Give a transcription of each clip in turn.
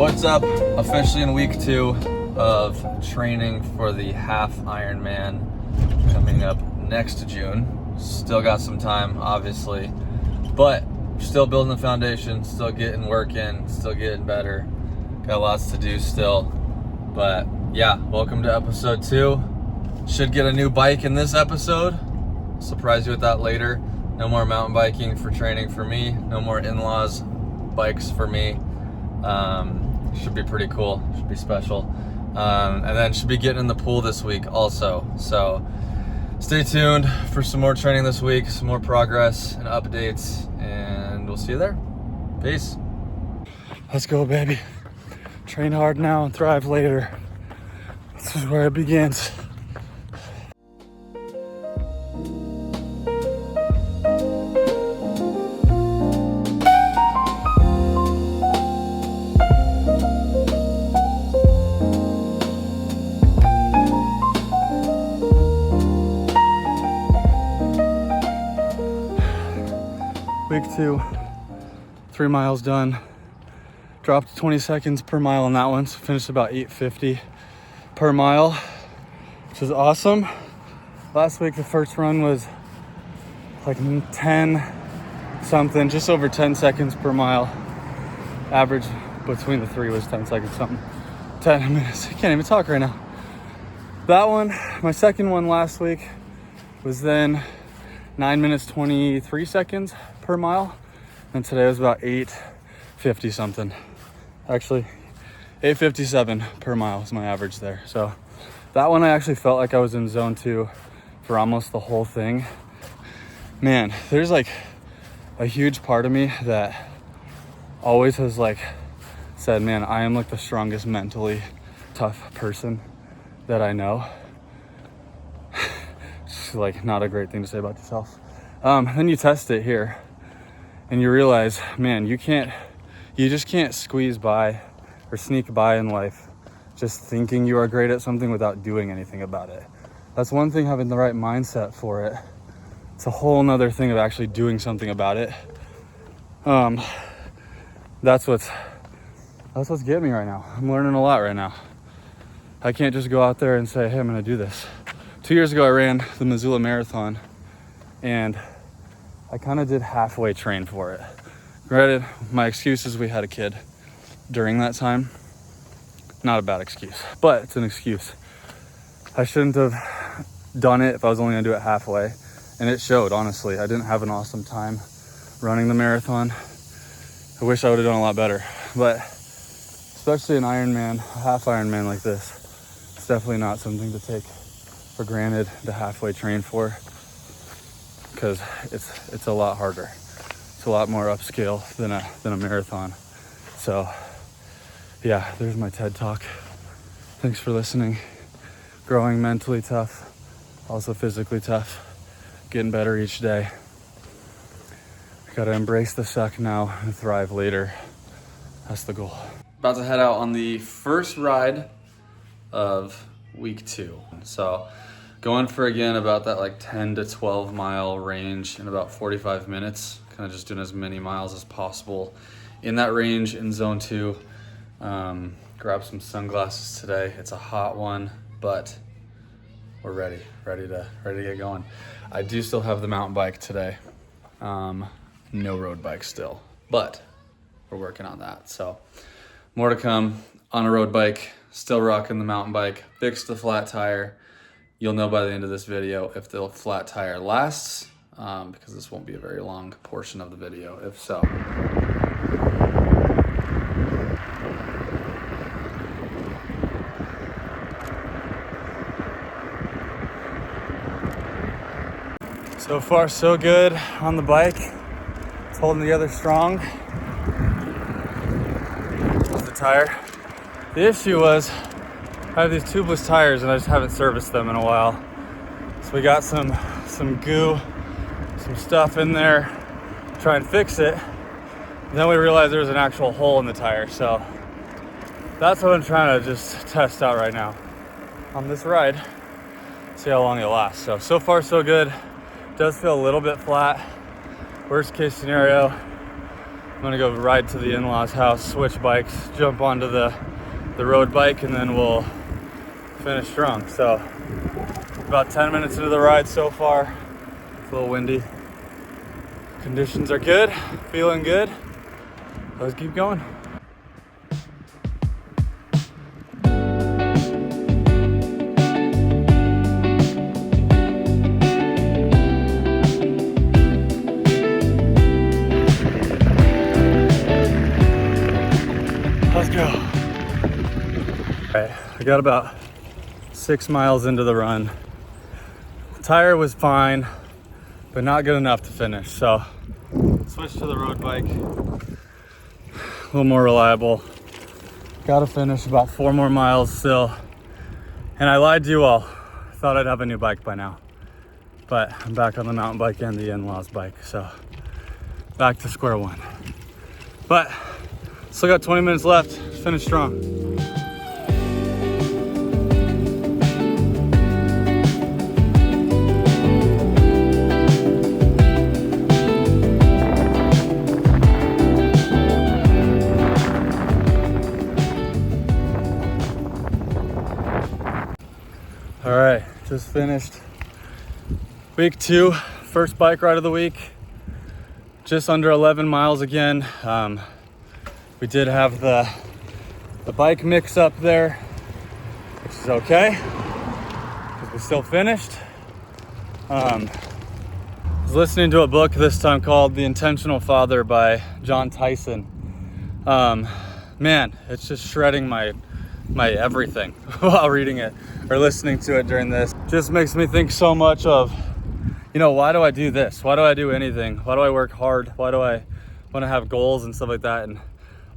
What's up? Officially in week 2 of training for the half Ironman coming up next June. Still got some time, obviously, but still building the foundation, still getting work in, still getting better. Got lots to do still, but yeah, welcome to episode 2. Should get a new bike in this episode. Surprise you with that later. No more mountain biking for training for me. No more in-laws bikes for me. Should be pretty cool. Should be special. And then should be getting in the pool this week also. So stay tuned for some more training this week, some more progress and updates, and we'll see you there. Peace. Let's go, baby. Train hard now and thrive later. This is where it begins. Week 2, 3 miles done. Dropped 20 seconds per mile on that one, so finished about 8:50 per mile, which is awesome. Last week the first run was like 10 something, just over 10 seconds per mile. Average between the three was 10 seconds something. 10 minutes, I can't even talk right now. That one, my second one last week was then 9 minutes 23 seconds per mile, and today was about 8:50 something. Actually 8:57 per mile is my average there. So that one I actually felt like I was in zone 2 for almost the whole thing. Man, there's like a huge part of me that always has like said, man, I am like the strongest mentally tough person that I know. It's like not a great thing to say about yourself. Then you test it here and you realize, man, you just can't squeeze by or sneak by in life just thinking you are great at something without doing anything about it. That's one thing, having the right mindset for it. It's a whole nother thing of actually doing something about it. That's what's getting me right now. I'm learning a lot right now. I can't just go out there and say, hey, I'm gonna do this. 2 years ago I ran the Missoula Marathon, and I kind of did halfway train for it. Granted, my excuse is we had a kid during that time. Not a bad excuse, but it's an excuse. I shouldn't have done it if I was only gonna do it halfway, and it showed, honestly. I didn't have an awesome time running the marathon. I wish I would have done a lot better, but especially an Ironman, a half Ironman like this, it's definitely not something to take for granted to halfway train for, because it's a lot harder. It's a lot more upscale than a marathon. So yeah, there's my TED Talk. Thanks for listening. Growing mentally tough, also physically tough, getting better each day. I gotta embrace the suck now and thrive later. That's the goal. About to head out on the first ride of week 2. So going for, again, about that like 10 to 12 mile range in about 45 minutes. Kind of just doing as many miles as possible in that range in zone 2. Grab some sunglasses today. It's a hot one, but we're ready to get going. I do still have the mountain bike today. No road bike still, but we're working on that. So more to come on a road bike. Still rocking the mountain bike. Fixed the flat tire. You'll know by the end of this video if the flat tire lasts, because this won't be a very long portion of the video, if so. So far, so good on the bike. It's holding together strong. There's the tire. The issue was I have these tubeless tires and I just haven't serviced them in a while. So we got some goo, some stuff in there, try and fix it. And then we realized there was an actual hole in the tire. So that's what I'm trying to just test out right now on this ride. See how long it lasts. So far so good. Does feel a little bit flat. Worst case scenario, I'm gonna go ride to the in-laws house, switch bikes, jump onto the road bike, and then we'll finish strong. So about 10 minutes into the ride so far. It's a little windy. Conditions are good, feeling good. Let's keep going. Let's go. All right, I got about 6 miles into the run. The tire was fine, but not good enough to finish. So switch to the road bike, a little more reliable. Got to finish about 4 more miles still. And I lied to you all. I thought I'd have a new bike by now, but I'm back on the mountain bike and the in-laws bike. So back to square one. But still got 20 minutes left. Finish strong. All right, just finished week 2, first bike ride of the week. Just under 11 miles again. We did have the bike mix up there, which is okay, because we still finished. I was listening to a book this time called The Intentional Father by John Tyson. Man, it's just shredding my everything while reading it or listening to it during this. Just makes me think so much of, why do I do this? Why do I do anything? Why do I work hard? Why do I want to have goals and stuff like that? And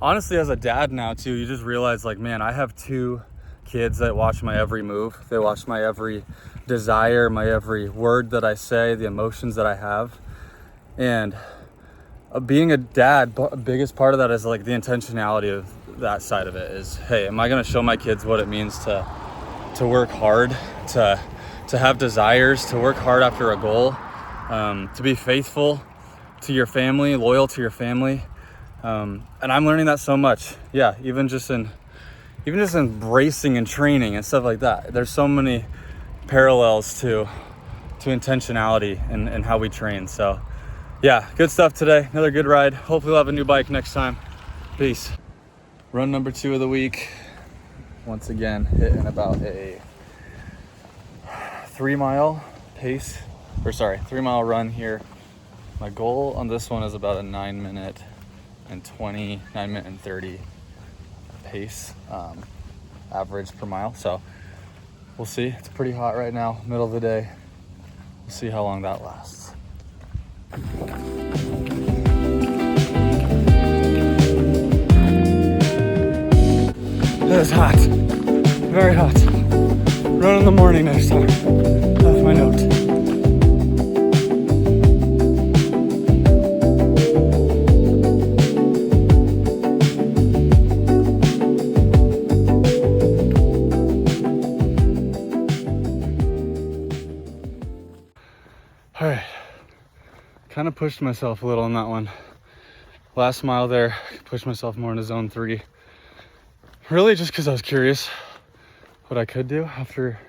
honestly, as a dad now too, you just realize like, man, I have 2 kids that watch my every move. They watch my every desire, my every word that I say, the emotions that I have. And being a dad, biggest part of that is like the intentionality of that side of it is, hey, am I going to show my kids what it means to work hard, to have desires, to work hard after a goal, to be faithful to your family, loyal to your family. And I'm learning that so much. Yeah, even just embracing and training and stuff like that. There's so many parallels to intentionality and how we train. So yeah, good stuff today. Another good ride. Hopefully we'll have a new bike next time. Peace. Run number 2 of the week. Once again, hitting about a 3 mile pace, 3 mile run here. My goal on this one is about a 9 minute and 30 pace average per mile. So we'll see. It's pretty hot right now, middle of the day. We'll see how long that lasts. It is hot, very hot. Run in the morning next time. That's my note. All right, kind of pushed myself a little on that one. Last mile there, pushed myself more into zone 3. Really just because I was curious what I could do after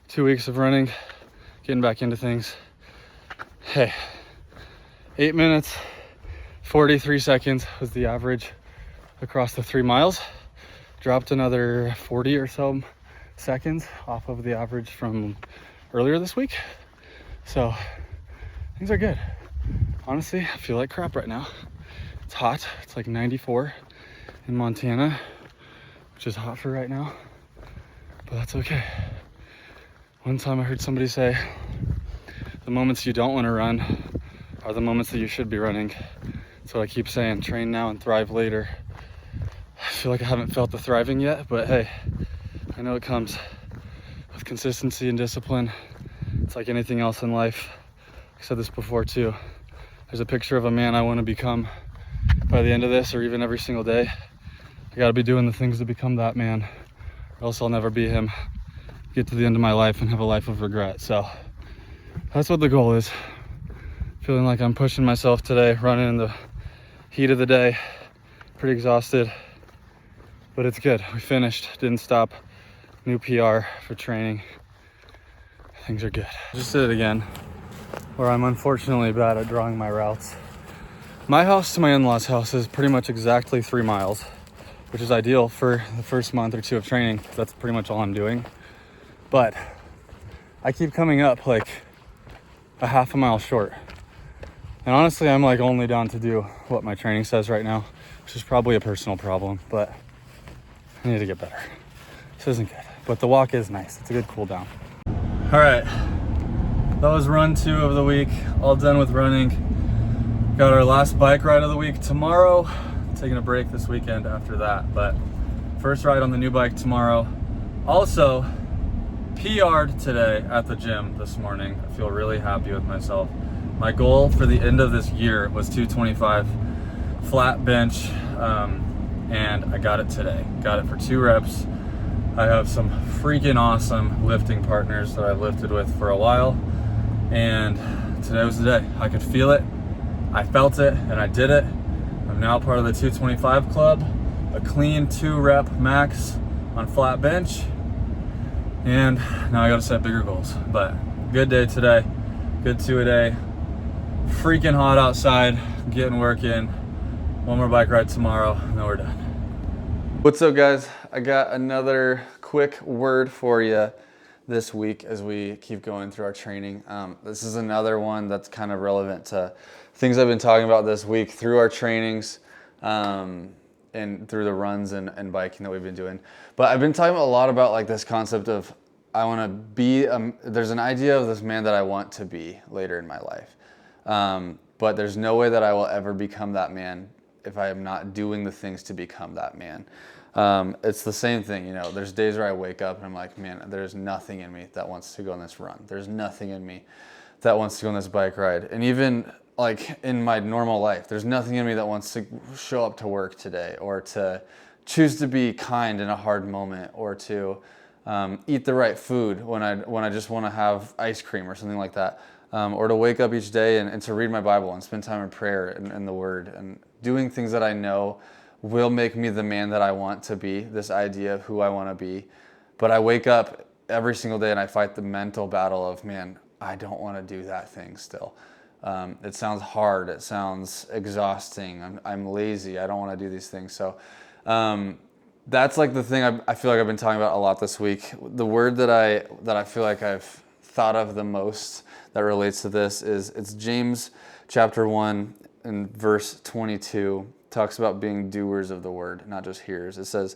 2 weeks of running, getting back into things. Hey, 8 minutes, 43 seconds was the average across the 3 miles. Dropped another 40 or so seconds off of the average from earlier this week. So things are good. Honestly, I feel like crap right now. It's hot. It's like 94 in Montana, which is hot for right now, but that's okay. One time I heard somebody say, the moments you don't want to run are the moments that you should be running. So I keep saying, train now and thrive later. I feel like I haven't felt the thriving yet, but hey, I know it comes with consistency and discipline. It's like anything else in life. I said this before too. There's a picture of a man I want to become by the end of this, or even every single day. I gotta be doing the things to become that man, or else I'll never be him. Get to the end of my life and have a life of regret. So that's what the goal is. Feeling like I'm pushing myself today, running in the Heat of the day, pretty exhausted, but it's good. We finished, didn't stop. New PR for training. Things are good. Just did it again, where I'm unfortunately bad at drawing my routes. My house to my in-laws' house is pretty much exactly 3 miles, which is ideal for the first month or two of training. That's pretty much all I'm doing. But I keep coming up like a half a mile short. And honestly, I'm like only down to do what my training says right now, which is probably a personal problem, but I need to get better. This isn't good, but the walk is nice. It's a good cool down. All right, that was run 2 of the week, all done with running. Got our last bike ride of the week tomorrow. Taking a break this weekend after that, but first ride on the new bike tomorrow. Also, PR'd today at the gym this morning. I feel really happy with myself. My goal for the end of this year was 225 flat bench, and I got it today. Got it for 2 reps. I have some freaking awesome lifting partners that I've lifted with for a while, and today was the day. I could feel it, I felt it, and I did it. I'm now part of the 225 club, a clean 2 rep max on flat bench, and now I gotta set bigger goals. But good day today, good 2 a day. Freaking hot outside, getting work in. 1 more bike ride tomorrow, and then we're done. What's up, guys? I got another quick word for you this week as we keep going through our training. This is another one that's kind of relevant to things I've been talking about this week through our trainings, and through the runs and biking that we've been doing. But I've been talking a lot about like this concept of I want to be, there's an idea of this man that I want to be later in my life. But there's no way that I will ever become that man if I am not doing the things to become that man. It's the same thing, you know, there's days where I wake up and I'm like, man, there's nothing in me that wants to go on this run. There's nothing in me that wants to go on this bike ride. And even like in my normal life, there's nothing in me that wants to show up to work today, or to choose to be kind in a hard moment, or to eat the right food when I just want to have ice cream or something like that. Or to wake up each day and to read my Bible and spend time in prayer and the Word, and doing things that I know will make me the man that I want to be, this idea of who I want to be. But I wake up every single day and I fight the mental battle of, man, I don't want to do that thing still. It sounds hard. It sounds exhausting. I'm lazy. I don't want to do these things. So that's like the thing I feel like I've been talking about a lot this week. The word that I feel like I've thought of the most that relates to this is, it's James chapter 1 and verse 22. Talks about being doers of the word, not just hearers. It says,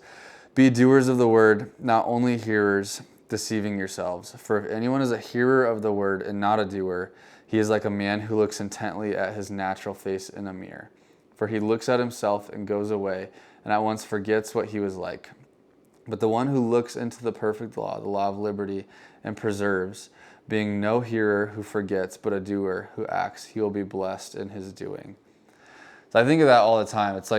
be doers of the word, not only hearers, deceiving yourselves. For if anyone is a hearer of the word and not a doer, he is like a man who looks intently at his natural face in a mirror. For he looks at himself and goes away, and at once forgets what he was like. But the one who looks into the perfect law, the law of liberty, and preserves, being no hearer who forgets, but a doer who acts, he will be blessed in his doing. So I think of that all the time. It's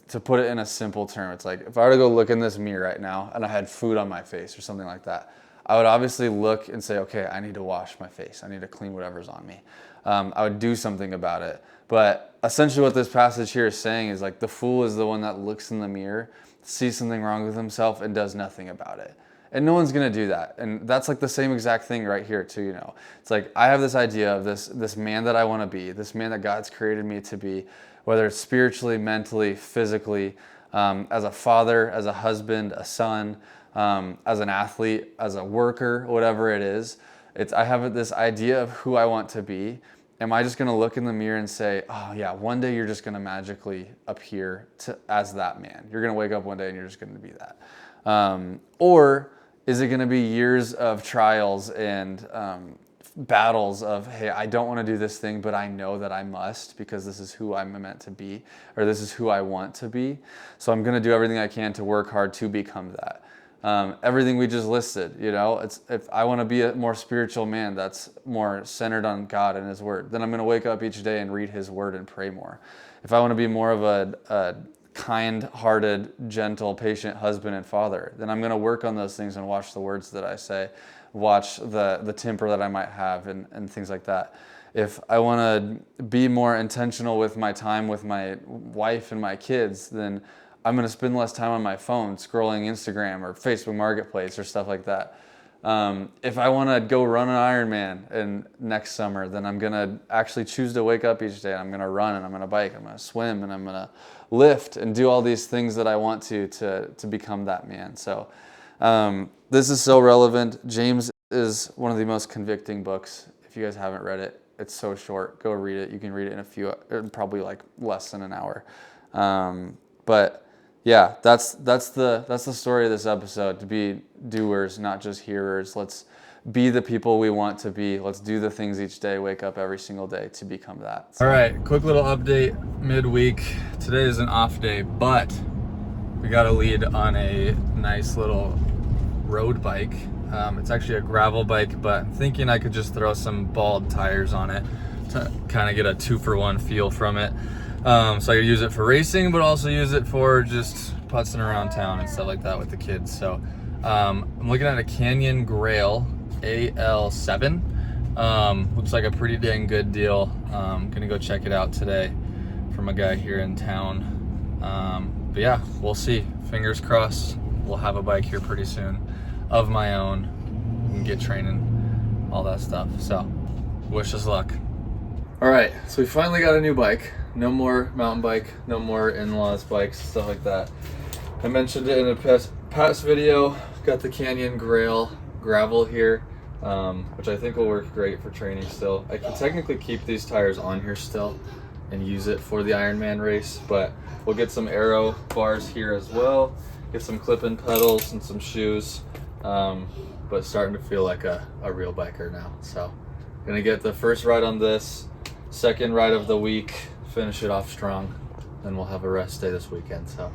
to put it in a simple term, it's like if I were to go look in this mirror right now and I had food on my face or something like that, I would obviously look and say, okay, I need to wash my face. I need to clean whatever's on me. I would do something about it. But essentially what this passage here is saying is like the fool is the one that looks in the mirror, sees something wrong with himself, and does nothing about it. And no one's going to do that. And that's like the same exact thing right here too, you know. It's like I have this idea of this man that I want to be, this man that God's created me to be, whether it's spiritually, mentally, physically, as a father, as a husband, a son, as an athlete, as a worker, whatever it is. I have this idea of who I want to be. Am I just going to look in the mirror and say, oh yeah, one day you're just going to magically appear as that man. You're going to wake up one day and you're just going to be that. Or is it going to be years of trials and battles of, hey, I don't want to do this thing, but I know that I must because this is who I'm meant to be, or this is who I want to be. So I'm going to do everything I can to work hard to become that. Everything we just listed, you know, if I want to be a more spiritual man that's more centered on God and His Word, then I'm going to wake up each day and read His Word and pray more. If I want to be more of a kind-hearted, gentle, patient husband and father, then I'm going to work on those things and watch the words that I say, watch the temper that I might have and things like that. If I want to be more intentional with my time with my wife and my kids, then I'm going to spend less time on my phone scrolling Instagram or Facebook Marketplace or stuff like that. If I want to go run an Ironman next summer, then I'm going to actually choose to wake up each day. I'm going to run and I'm going to bike, I'm going to swim, and I'm going to lift and do all these things that I want to become that man. So this is so relevant. James is one of the most convicting books. If you guys haven't read it, it's so short. Go read it. You can read it in probably like less than an hour. But yeah, that's the story of this episode, to be doers, not just hearers. Let's be the people we want to be. Let's do the things each day, wake up every single day to become that. So. All right, quick little update midweek. Today is an off day, but we got a lead on a nice little road bike. It's actually a gravel bike, but I'm thinking I could just throw some bald tires on it to kind of get a 2-for-1 feel from it. So I could use it for racing, but also use it for just putzing around town and stuff like that with the kids. So I'm looking at a Canyon Grail AL7. Looks like a pretty dang good deal. Gonna go check it out today from a guy here in town. But yeah, we'll see. Fingers crossed we'll have a bike here pretty soon of my own and get training, all that stuff. So wish us luck. All right, so we finally got a new bike. No more mountain bike, no more in-laws bikes, stuff like that. I mentioned it in a past video. Got the Canyon Grail gravel here, which I think will work great for training still. I can technically keep these tires on here still and use it for the Ironman race, but we'll get some aero bars here as well, get some clip-in pedals and some shoes, but starting to feel like a real biker now. So gonna get the first ride on this, second ride of the week, finish it off strong, then we'll have a rest day this weekend. So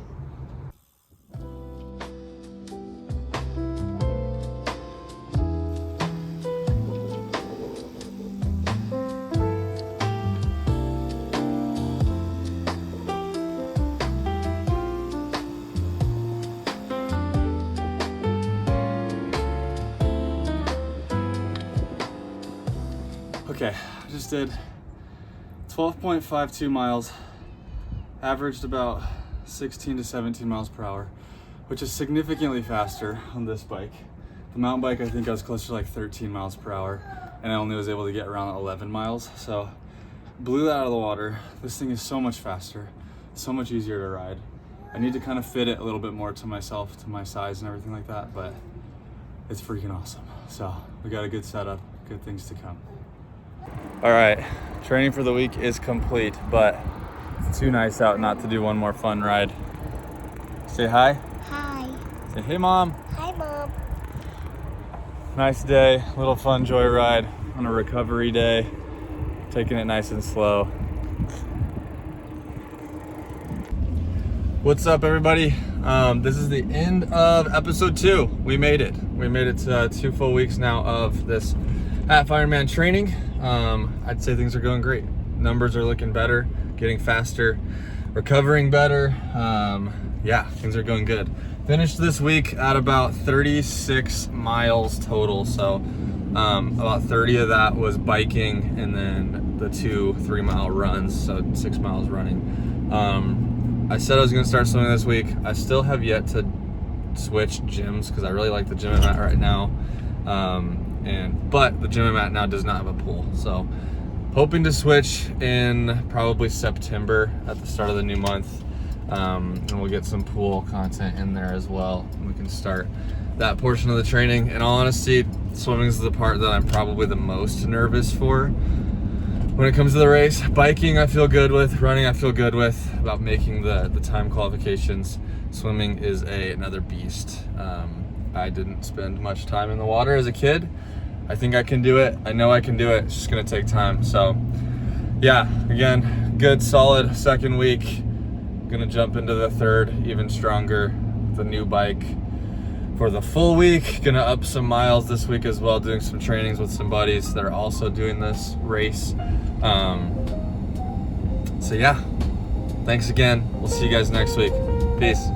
Okay, I just did 12.52 miles, averaged about 16 to 17 miles per hour, which is significantly faster on this bike. The mountain bike, I think I was closer to like 13 miles per hour, and I only was able to get around 11 miles. So blew that out of the water. This thing is so much faster, so much easier to ride. I need to kind of fit it a little bit more to myself, to my size and everything like that, but it's freaking awesome. So we got a good setup, good things to come. All right, training for the week is complete, but it's too nice out not to do one more fun ride. Say hi. Hi. Say hey, Mom. Hi, Mom. Nice day, little fun joyride on a recovery day, taking it nice and slow. What's up, everybody? This is the end of episode 2. We made it. We made it to 2 full weeks now of this half Ironman training. I'd say things are going great. Numbers are looking better, getting faster, recovering better. Yeah, things are going good. Finished this week at about 36 miles total. So about 30 of that was biking, and then the 2 3-mile runs, so 6 miles running. I said I was gonna start swimming this week. I still have yet to switch gyms because I really like the gym I'm at right now. But the gym I'm at now does not have a pool. So hoping to switch in probably September at the start of the new month. And we'll get some pool content in there as well. And we can start that portion of the training. In all honesty, swimming is the part that I'm probably the most nervous for when it comes to the race. Biking I feel good with, running I feel good with, about making the time qualifications. Swimming is another beast. I didn't spend much time in the water as a kid. I think I can do it. I know I can do it. It's just gonna take time. So yeah, again, good solid second week. Gonna jump into the third even stronger, the new bike for the full week. Gonna up some miles this week as well, doing some trainings with some buddies that are also doing this race. So yeah, thanks again. We'll see you guys next week. Peace.